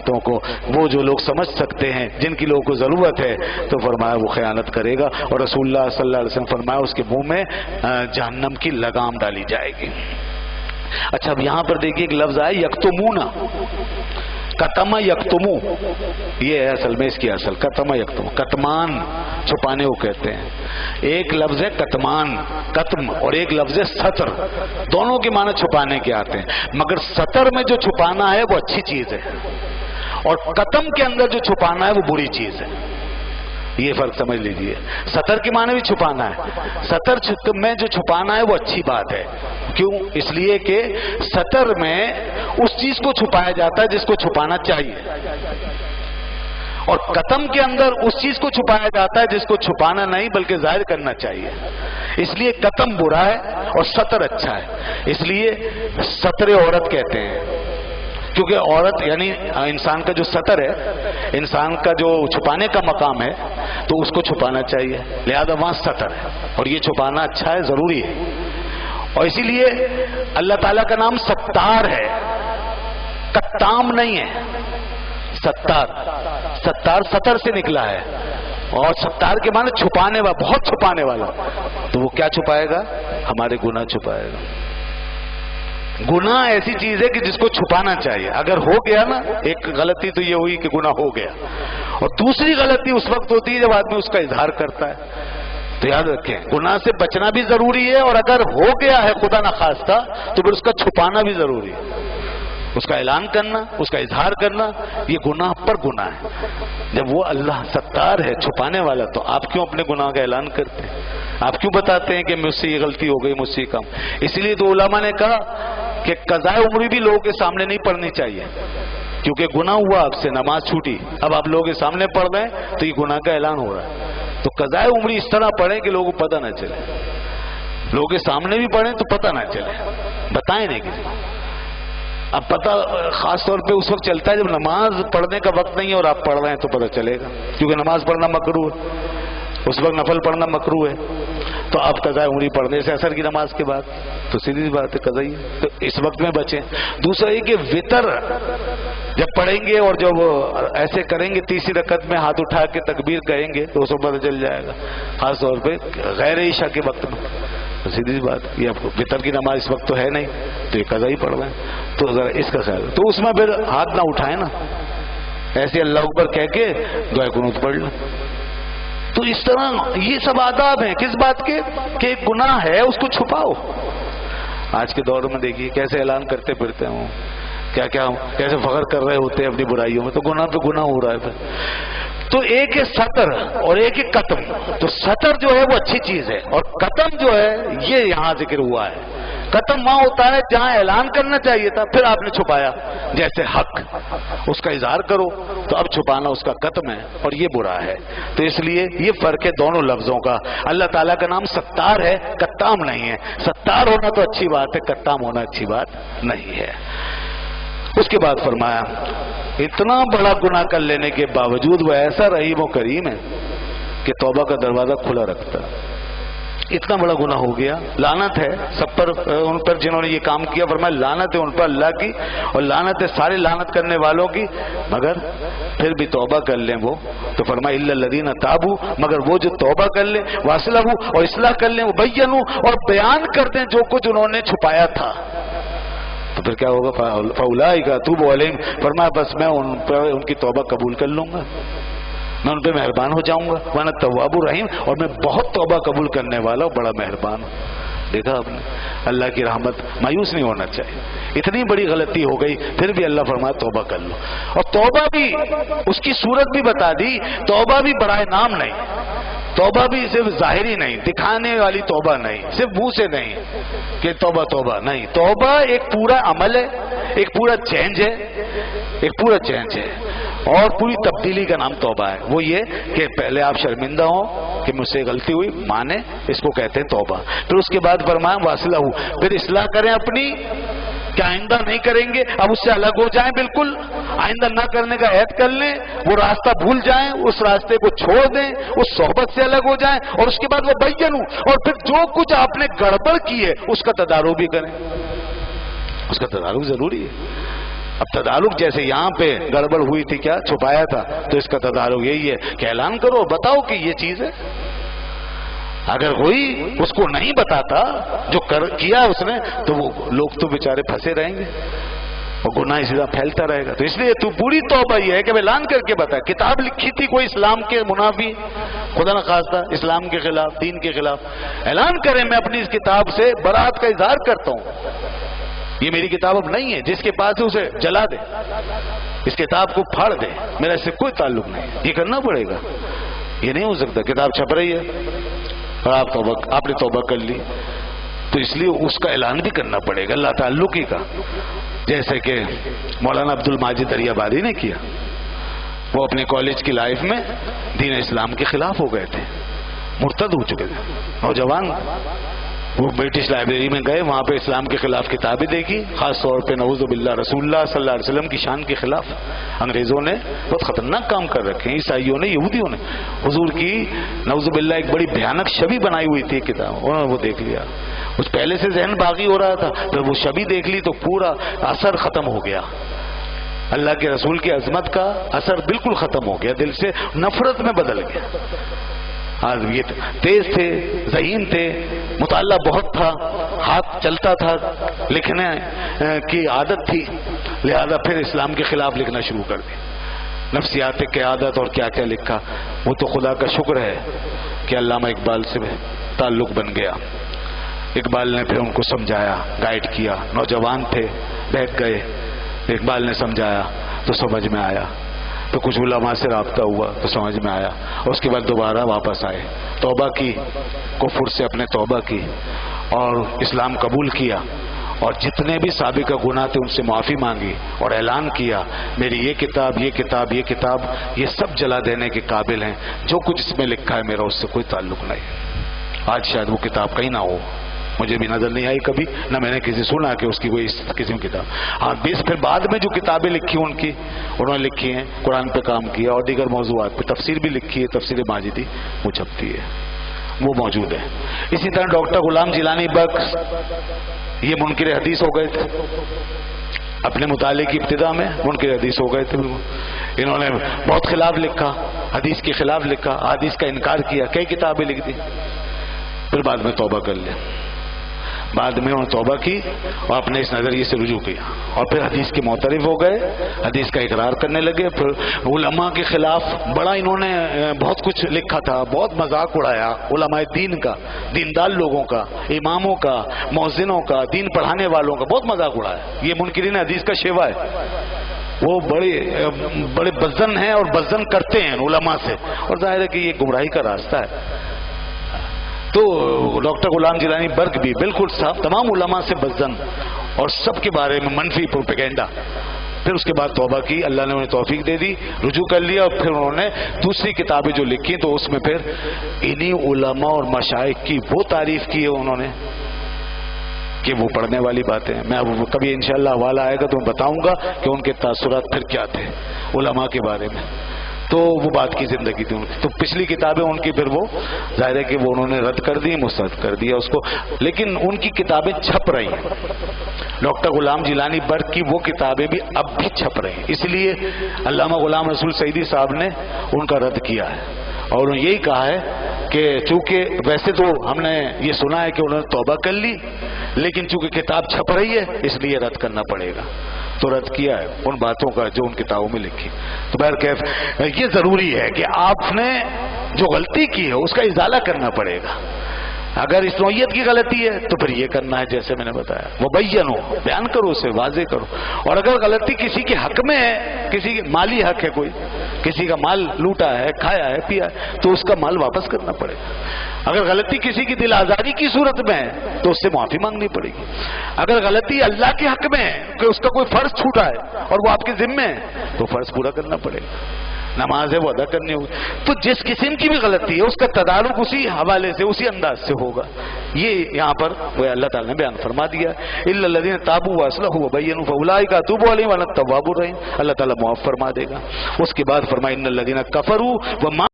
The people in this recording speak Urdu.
کو وہ جو لوگ سمجھ سکتے ہیں، جن کی لوگوں کو ضرورت ہے، تو فرمایا وہ خیانت کرے گا، اور رسول اللہ صلی اللہ علیہ وسلم فرمایا اس کے منہ میں جہنم کی لگام ڈالی جائے گی۔ اچھا اب یہاں پر دیکھیے ایک لفظ آیا یکتمون، کتم یکتمو، یہ ہے اصل میں اس کی اصل، کتم یکتم، کتمان چھپانے کو کہتے ہیں۔ ایک لفظ ہے کتمان، کتم، اور ایک لفظ ہے ستر، دونوں کے معنی چھپانے کے آتے ہیں، مگر ستر میں جو چھپانا ہے وہ اچھی چیز ہے، اور قتم کے اندر جو چھپانا ہے وہ بری چیز ہے۔ یہ فرق سمجھ لیجئے، ستر کے معنی بھی چھپانا ہے، ستر میں جو چھپانا ہے وہ اچھی بات ہے، کیوں؟ اس لیے کہ ستر میں اس چیز کو چھپایا جاتا ہے جس کو چھپانا چاہیے، اور قتم کے اندر اس چیز کو چھپایا جاتا ہے جس کو چھپانا نہیں بلکہ ظاہر کرنا چاہیے۔ اس لیے قتم برا ہے اور ستر اچھا ہے، اس لیے ستر عورت کہتے ہیں، کیونکہ عورت یعنی انسان کا جو ستر ہے، انسان کا جو چھپانے کا مقام ہے، تو اس کو چھپانا چاہیے، لہذا وہاں ستر ہے، اور یہ چھپانا اچھا ہے، ضروری ہے۔ اور اسی لیے اللہ تعالیٰ کا نام ستار ہے، کتام نہیں ہے، ستار، ستار ستر سے نکلا ہے، اور ستار کے معنی چھپانے والا، بہت چھپانے والا، تو وہ کیا چھپائے گا؟ ہمارے گناہ چھپائے گا۔ گناہ ایسی چیز ہے کہ جس کو چھپانا چاہیے، اگر ہو گیا نا، ایک غلطی تو یہ ہوئی کہ گناہ ہو گیا، اور دوسری غلطی اس وقت ہوتی ہے جب آدمی اس کا اظہار کرتا ہے، تو یاد رکھیں گناہ سے بچنا بھی ضروری ہے، اور اگر ہو گیا ہے خدا نخواستہ تو پھر اس کا چھپانا بھی ضروری ہے، اس کا اعلان کرنا، اس کا اظہار کرنا، یہ گناہ پر گناہ ہے۔ جب وہ اللہ ستار ہے، چھپانے والا، تو آپ کیوں اپنے گناہ کا اعلان کرتے ہیں؟ آپ کیوں بتاتے ہیں کہ مجھ سے یہ غلطی ہو گئی، مجھ سے کم؟ اس لیے تو علماء نے کہا کہ قضاء عمری بھی لوگوں کے سامنے نہیں پڑھنی چاہیے، کیونکہ گناہ ہوا آپ سے، نماز چھوٹی، اب آپ لوگوں کے سامنے پڑھ رہے ہیں تو یہ گناہ کا اعلان ہو رہا ہے۔ تو قضاء عمری اس طرح پڑھیں کہ لوگوں کو پتہ نہ چلے، لوگوں کے سامنے بھی پڑھیں تو پتہ نہ چلے، بتائیں نہیں کسی کو۔ اب پتہ خاص طور پہ اس وقت چلتا ہے جب نماز پڑھنے کا وقت نہیں ہے اور آپ پڑھ رہے ہیں تو پتہ چلے گا، کیونکہ نماز پڑھنا مکروہ ہے، اس وقت نفل پڑھنا مکروہ ہے، تو آپ قضاء عمری پڑھنے سے عصر کی نماز کے بعد تو سیدھی سی بات ہے قضاء ہی ہے، تو اس وقت میں بچیں۔ دوسرا یہ کہ وطر جب پڑھیں گے اور جب ایسے کریں گے، تیسری رکعت میں ہاتھ اٹھا کے تکبیر کہیں گے تو اس کو پتہ چل جائے گا، خاص طور پہ غیر عشاء کے وقت میں، تو سیدھی سی بات، یہ وطر کی نماز اس وقت تو ہے نہیں، تو یہ قضاء ہی پڑھ رہے ہیں، تو ذرا اس کا خیال، تو اس میں پھر ہاتھ نہ اٹھائیں نا، ایسے اللہ اکبر کہہ کے دعائے قنوت پڑھ لیں۔ تو اس طرح یہ سب آداب ہیں، کس بات کے؟ کہ ایک گناہ ہے اس کو چھپاؤ۔ آج کے دور میں دیکھیے کیسے اعلان کرتے پھرتے ہیں، کیا کیا کیسے فخر کر رہے ہوتے ہیں اپنی برائیوں میں، تو گناہ پہ گناہ ہو رہا ہے پھر۔ تو ایک ہے ستر اور ایک ہے قتم، تو ستر جو ہے وہ اچھی چیز ہے، اور قتم جو ہے یہ یہاں ذکر ہوا ہے۔ قتم وہاں ہوتا ہے جہاں اعلان کرنا چاہیے تھا پھر آپ نے چھپایا، جیسے حق، اس کا اظہار کرو، تو اب چھپانا اس کا قتم ہے، اور یہ برا ہے۔ تو اس لیے یہ فرق ہے دونوں لفظوں کا۔ اللہ تعالیٰ کا نام ستار ہے، کتام نہیں ہے۔ ستار ہونا تو اچھی بات ہے، کتام ہونا اچھی بات نہیں ہے۔ اس کے بعد فرمایا اتنا بڑا گناہ کر لینے کے باوجود وہ ایسا رحیم و کریم ہے کہ توبہ کا دروازہ کھلا رکھتا ہے۔ اتنا بڑا گناہ ہو گیا، لعنت ہے سب پر، ان پر جنہوں نے یہ کام کیا، فرمایا لعنت ہے ان پر اللہ کی، اور لعنت ہے سارے لعنت کرنے والوں کی، مگر پھر بھی توبہ کر لیں وہ، تو فرمایا الا الذین تابوا، مگر وہ جو توبہ کر لیں، واصلحوا، اور اصلاح کر لیں، وبینوا، اور بیان کر دیں جو کچھ انہوں نے چھپایا تھا، تو پھر کیا ہوگا؟ فاولئک اتوب علیہم، فرمایا بس میں ان پر ان کی توبہ قبول کر لوں گا، میں ان پہ مہربان ہو جاؤں گا، وانا التواب الرحیم، اور میں بہت توبہ قبول کرنے والا ہوں، بڑا مہربان ہوں۔ دیکھا آپ نے، اللہ کی رحمت، مایوس نہیں ہونا چاہیے۔ اتنی بڑی غلطی ہو گئی پھر بھی اللہ فرمایا توبہ کر لو، اور توبہ بھی اس کی صورت بھی بتا دی، توبہ بھی برائے نام نہیں، توبہ بھی صرف ظاہری نہیں، دکھانے والی توبہ نہیں، صرف منہ سے نہیں کہ توبہ توبہ نہیں، توبہ ایک پورا عمل ہے، ایک پورا چینج ہے، ایک پورا چینج ہے، اور پوری تبدیلی کا نام توبہ ہے۔ وہ یہ کہ پہلے آپ شرمندہ ہوں کہ مجھ سے غلطی ہوئی، مانے، اس کو کہتے ہیں توبہ، پھر اس کے بعد فرمایا واصلہ، پھر اصلاح کریں اپنی، کہ آئندہ نہیں کریں گے، اب اس سے الگ ہو جائیں، بالکل آئندہ نہ کرنے کا عہد کر لیں، وہ راستہ بھول جائیں، اس راستے کو چھوڑ دیں، اس صحبت سے الگ ہو جائیں، اور اس کے بعد وہ بینوا، اور پھر جو کچھ آپ نے گڑبڑ کی ہے اس کا تدارک بھی کریں، اس کا تدارک ضروری ہے۔ اب تدارک جیسے یہاں پہ گڑبڑ ہوئی تھی کیا چھپایا تھا، تو اس کا تدارک یہی ہے کہ اعلان کرو، بتاؤ کہ یہ چیز ہے. اگر کوئی اس کو نہیں بتاتا جو کیا اس نے، تو وہ لوگ تو بیچارے پھنسے رہیں گے اور گناہ اسی طرح پھیلتا رہے گا. تو اس لیے تو پوری توبہ یہ ہے کہ اعلان کر کے بتا. کتاب لکھی تھی کوئی اسلام کے منافی، خدا نہ خواستہ اسلام کے خلاف، دین کے خلاف، اعلان کریں میں اپنی اس کتاب سے برات کا اظہار کرتا ہوں، یہ میری کتاب اب نہیں ہے، جس کے پاس ہے اسے جلا دے، اس کتاب کو پھاڑ دے، میرا اس سے کوئی تعلق نہیں. یہ کرنا پڑے گا، یہ نہیں ہو سکتا. کتاب چھپ رہی ہے اور آپ نے توبہ کر لی، تو اس لیے اس کا اعلان بھی کرنا پڑے گا اللہ تعلقی کا. جیسے کہ مولانا عبد الماجد دریا بادی نے کیا، وہ اپنے کالج کی لائف میں دین اسلام کے خلاف ہو گئے تھے، مرتد ہو چکے تھے نوجوان. وہ برٹش لائبریری میں گئے، وہاں پہ اسلام کے خلاف کتابیں دیکھی، خاص طور پہ نعوذ باللہ رسول اللہ صلی اللہ علیہ وسلم کی شان کے خلاف انگریزوں نے بہت خطرناک کام کر رکھے ہیں، عیسائیوں نے، یہودیوں نے. حضور کی نعوذ باللہ ایک بڑی بھیانک شبی بنائی ہوئی تھی کتاب، انہوں نے وہ دیکھ لیا. اس پہلے سے ذہن باغی ہو رہا تھا، پھر وہ شبی دیکھ لی تو پورا اثر ختم ہو گیا. اللہ کے رسول کی عظمت کا اثر بالکل ختم ہو گیا، دل سے نفرت میں بدل گیا. یہ تیز تھے، ذہین تھے، مطالعہ بہت تھا، ہاتھ چلتا تھا، لکھنے کی عادت تھی، لہذا پھر اسلام کے خلاف لکھنا شروع کر دی. نفسیات قیادت اور کیا کیا لکھا. وہ تو خدا کا شکر ہے کہ علامہ اقبال سے تعلق بن گیا. اقبال نے پھر ان کو سمجھایا، گائیڈ کیا. نوجوان تھے، بیٹھ گئے، اقبال نے سمجھایا تو سمجھ میں آیا. تو کچھ علماء سے رابطہ ہوا تو سمجھ میں آیا. اس کے بعد دوبارہ واپس آئے، توبہ کی، کفر سے اپنے توبہ کی اور اسلام قبول کیا، اور جتنے بھی سابقہ گناہ تھے ان سے معافی مانگی اور اعلان کیا میری یہ کتاب، یہ کتاب، یہ کتاب، یہ سب جلا دینے کے قابل ہیں. جو کچھ اس میں لکھا ہے میرا اس سے کوئی تعلق نہیں. آج شاید وہ کتاب کہیں نہ ہو، مجھے بھی نظر نہیں آئی کبھی، نہ میں نے کسی سنا کہ اس کی کوئی قسم کی کتاب. ہاں پھر بعد میں جو کتابیں لکھی ان کی، انہوں نے لکھی ہیں، قرآن پہ کام کیا اور دیگر موضوعات پہ. تفسیر بھی لکھی ہے، تفسیر ماجدی، وہ چھپتی ہے، وہ موجود ہے. اسی طرح ڈاکٹر غلام جیلانی بخش، یہ منکر حدیث ہو گئے تھے اپنے مطالعے کی ابتدا میں، منکر حدیث ہو گئے تھے. انہوں نے بہت خلاف لکھا، حدیث کے خلاف لکھا، حدیث کا انکار کیا، کئی کتابیں لکھ دی. پھر بعد میں توبہ کر لیا. بعد میں انہوں نے توبہ کی اور اپنے اس نظریے سے رجوع کیا اور پھر حدیث کے معترف ہو گئے، حدیث کا اقرار کرنے لگے. پھر علماء کے خلاف بڑا انہوں نے بہت کچھ لکھا تھا، بہت مذاق اڑایا علماء دین کا، دیندار لوگوں کا، اماموں کا، مؤذنوں کا، دین پڑھانے والوں کا بہت مذاق اڑایا. یہ منکرین حدیث کا شیوا ہے. وہ بڑے بزن ہیں اور بزن کرتے ہیں علماء سے، اور ظاہر ہے کہ یہ گمراہی کا راستہ ہے. تو ڈاکٹر غلام جیلانی برگ بھی بالکل صاف، تمام علماء سے بزن اور سب کے بارے میں منفی پروپیگنڈا. پھر اس کے بعد توبہ کی، اللہ نے انہیں توفیق دے دی، رجوع کر لیا. اور پھر انہوں نے دوسری کتابیں جو لکھی تو اس میں پھر انہی علماء اور مشائخ کی وہ تعریف کی ہے انہوں نے کہ وہ پڑھنے والی باتیں ہیں. میں کبھی انشاءاللہ حوالہ آئے گا تو میں بتاؤں گا کہ ان کے تاثرات پھر کیا تھے علماء کے بارے میں. تو وہ بات کی زندگی تھی ان کی. تو پچھلی کتابیں ان کی پھر وہ ظاہر ہے کہ وہ انہوں نے رد کر دی، مسترد کر دیا اس کو، لیکن ان کی کتابیں چھپ رہی ہیں. ڈاکٹر غلام جیلانی برگ کی وہ کتابیں بھی اب بھی چھپ رہی ہیں. اس لیے علامہ غلام رسول سعیدی صاحب نے ان کا رد کیا ہے اور انہوں نے یہی کہا ہے کہ چونکہ ویسے تو ہم نے یہ سنا ہے کہ انہوں نے توبہ کر لی، لیکن چونکہ کتاب چھپ رہی ہے اس لیے رد کرنا پڑے گا. تو رد کیا ہے ان باتوں کا جو ان کتابوں میں لکھی. تو بہرکیف یہ ضروری ہے کہ آپ نے جو غلطی کی ہے اس کا ازالہ کرنا پڑے گا. اگر اس نوعیت کی غلطی ہے تو پھر یہ کرنا ہے جیسے میں نے بتایا، وہ بیان کرو، اسے واضح کرو. اور اگر غلطی کسی کے حق میں ہے، کسی کے مالی حق ہے، کوئی کسی کا مال لوٹا ہے، کھایا ہے، پیا ہے، تو اس کا مال واپس کرنا پڑے گا. اگر غلطی کسی کی دل آزاری کی صورت میں ہے تو اس سے معافی مانگنی پڑے گی. اگر غلطی اللہ کے حق میں ہے کہ اس کا کوئی فرض چھوٹا ہے اور وہ آپ کے ذمے ہے تو فرض پورا کرنا پڑے گا. نماز ہے وہ ادا کرنی ہوگی. تو جس قسم کی بھی غلطی ہے اس کا تدارک اسی حوالے سے، اسی انداز سے ہوگا. یہ یہاں پر وہ اللہ تعالیٰ نے بیان فرما دیا، الا الذین تابوا واصلحوا وبینوا فاولئک اتوب علیہم وانا التواب الرحیم. اللہ تعالیٰ معاف فرما دے گا. اس کے بعد فرمایا ان الذین کفروا